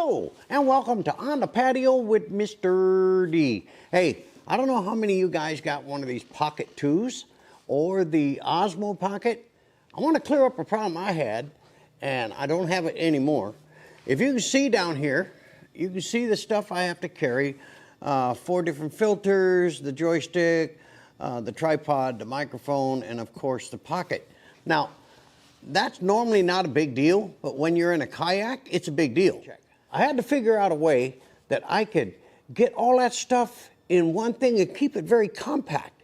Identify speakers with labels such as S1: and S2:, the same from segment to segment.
S1: Hello, and welcome to On the Patio with Mr. D. Hey, I don't know how many of you guys got one of these Pocket 2s or the Osmo Pocket. I want to clear up a problem I had, and I don't have it anymore. If you can see down here, you can see the stuff I have to carry. 4 different filters, the joystick, the tripod, the microphone, and of course the Pocket. Now, that's normally not a big deal, but when you're in a kayak, it's a big deal. I had to figure out a way that I could get all that stuff in one thing and keep it very compact.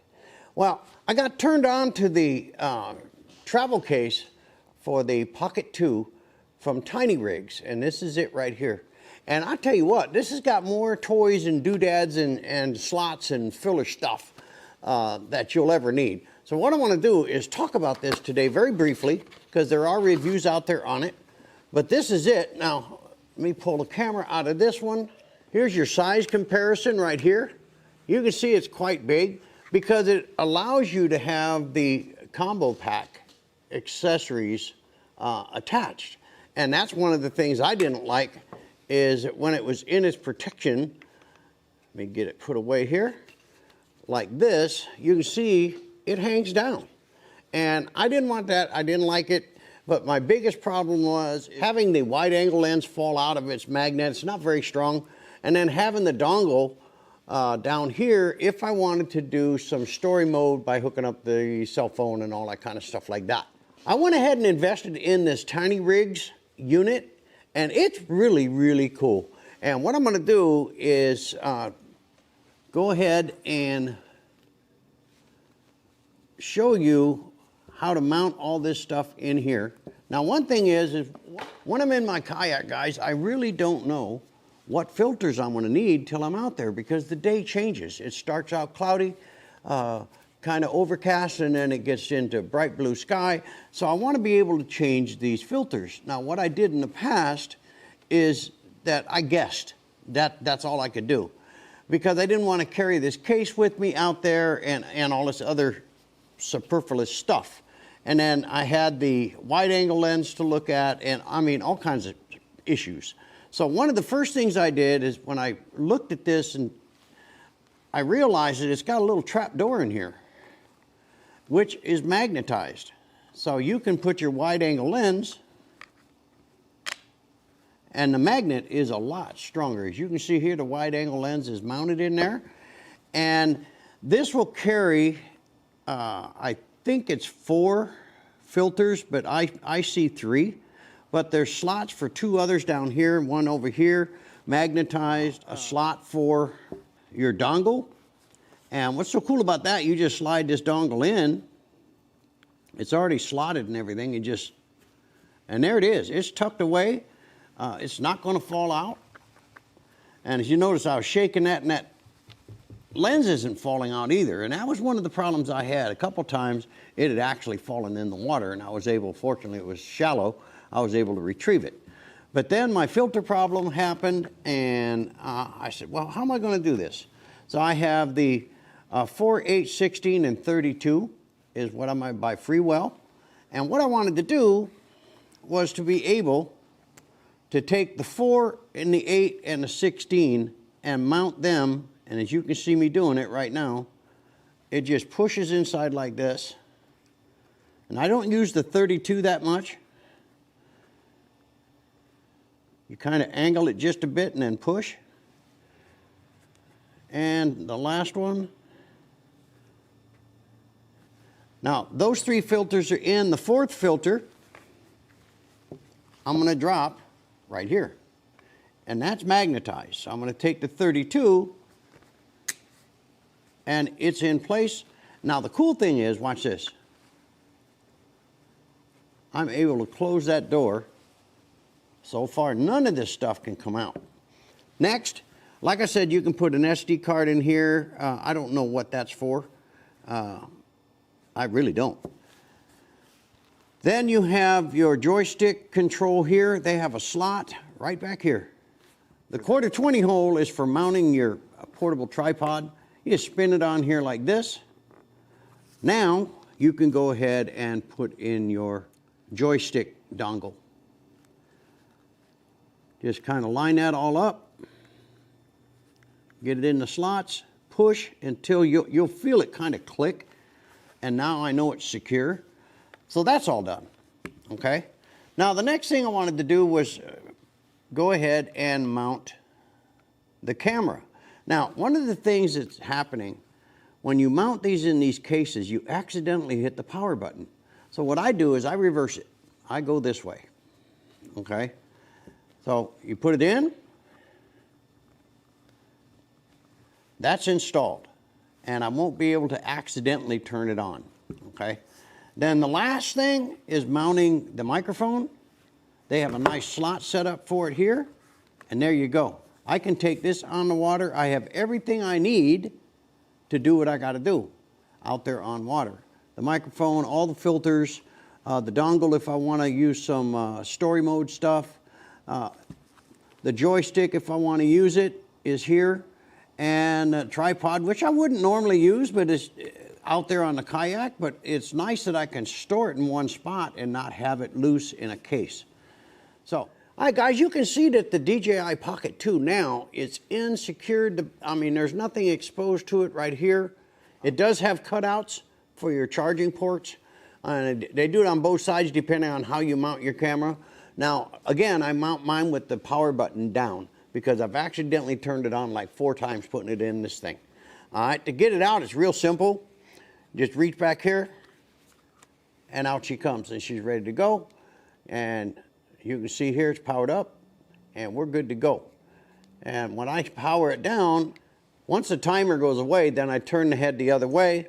S1: Well, I got turned on to the travel case for the Pocket 2 from tinyRigs, and this is it right here. And I tell you what, this has got more toys and doodads and slots and filler stuff that you'll ever need. So what I want to do is talk about this today very briefly, because there are reviews out there on it. But this is it. Now, let me pull the camera out of this one. Here's your size comparison right here. You can see it's quite big because it allows you to have the combo pack accessories attached. And that's one of the things I didn't like, is that when it was in its protection, let me get it put away here, like this, you can see it hangs down. And I didn't want that, I didn't like it, but my biggest problem was having the wide angle lens fall out of its magnet. It's not very strong. And then having the dongle down here if I wanted to do some story mode by hooking up the cell phone and all that kind of stuff like that. I went ahead and invested in this tinyRigs unit, and it's really, really cool. And what I'm gonna do is go ahead and show you how to mount all this stuff in here. Now, one thing is when I'm in my kayak, guys, I really don't know what filters I'm gonna need till I'm out there, because the day changes. It starts out cloudy, kind of overcast, and then it gets into bright blue sky. So I wanna be able to change these filters. Now, what I did in the past is that I guessed. That's all I could do, because I didn't want to carry this case with me out there and all this other superfluous stuff. And then I had the wide angle lens to look at, and I mean all kinds of issues. So one of the first things I did is when I looked at this, and I realized that it's got a little trap door in here, which is magnetized. So you can put your wide angle lens, and the magnet is a lot stronger. As you can see here, the wide angle lens is mounted in there. And this will carry, I think it's 4 filters, but I see 3. But there's slots for 2 others down here, 1 over here, magnetized, a slot for your dongle. And what's so cool about that, you just slide this dongle in. It's already slotted and everything. And there it is. It's tucked away. It's not going to fall out. And as you notice, I was shaking that, and that lens isn't falling out either. And that was one of the problems I had. A couple times it had actually fallen in the water, and I was able, fortunately it was shallow, I was able to retrieve it. But then my filter problem happened, and I said, well, how am I going to do this? So I have the 4, 8, 16, and 32 is what I might buy Freewell. And what I wanted to do was to be able to take the 4 and the 8 and the 16 and mount them, and as you can see me doing it right now, it just pushes inside like this. And I don't use the 32 that much. You kind of angle it just a bit and then push. And the last one. Now, those 3 filters are in. The 4th filter, I'm going to drop right here. And that's magnetized. So I'm going to take the 32, and it's in place. Now, the cool thing is, watch this. I'm able to close that door. So far, none of this stuff can come out. Next, like I said, you can put an SD card in here. I don't know what that's for. I really don't. Then you have your joystick control here. They have a slot right back here. The 1/4-20 hole is for mounting your portable tripod. You just spin it on here like this. Now you can go ahead and put in your joystick dongle. Just kind of line that all up. Get it in the slots. Push until you'll feel it kind of click. And now I know it's secure. So that's all done. Okay. Now the next thing I wanted to do was go ahead and mount the camera. Now, one of the things that's happening when you mount these in these cases, you accidentally hit the power button. So what I do is I reverse it. I go this way. Okay. So you put it in. That's installed. And I won't be able to accidentally turn it on. Okay. Then the last thing is mounting the microphone. They have a nice slot set up for it here. And there you go. I can take this on the water. I have everything I need to do what I got to do out there on water. The microphone, all the filters, the dongle if I want to use some story mode stuff. The joystick if I want to use it is here. And a tripod, which I wouldn't normally use, but it's out there on the kayak. But it's nice that I can store it in one spot and not have it loose in a case. So, all right, guys, you can see that the DJI Pocket 2 now, it's secured. I mean, there's nothing exposed to it right here. It does have cutouts for your charging ports. And they do it on both sides depending on how you mount your camera. Now, again, I mount mine with the power button down because I've accidentally turned it on like 4 times putting it in this thing. All right, to get it out, it's real simple. Just reach back here, and out she comes, and she's ready to go. And you can see here it's powered up, and we're good to go. And when I power it down, once the timer goes away, then I turn the head the other way,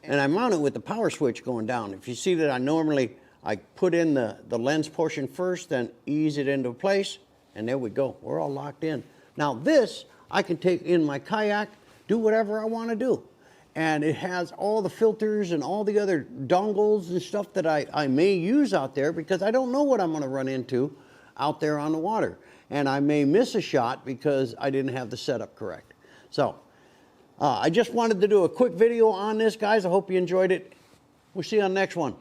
S1: and I mount it with the power switch going down. If you see that I put in the lens portion first, then ease it into place, and there we go. We're all locked in. Now this, I can take in my kayak, do whatever I want to do. And it has all the filters and all the other dongles and stuff that I may use out there because I don't know what I'm going to run into out there on the water. And I may miss a shot because I didn't have the setup correct. So, I just wanted to do a quick video on this, guys. I hope you enjoyed it. We'll see you on the next one.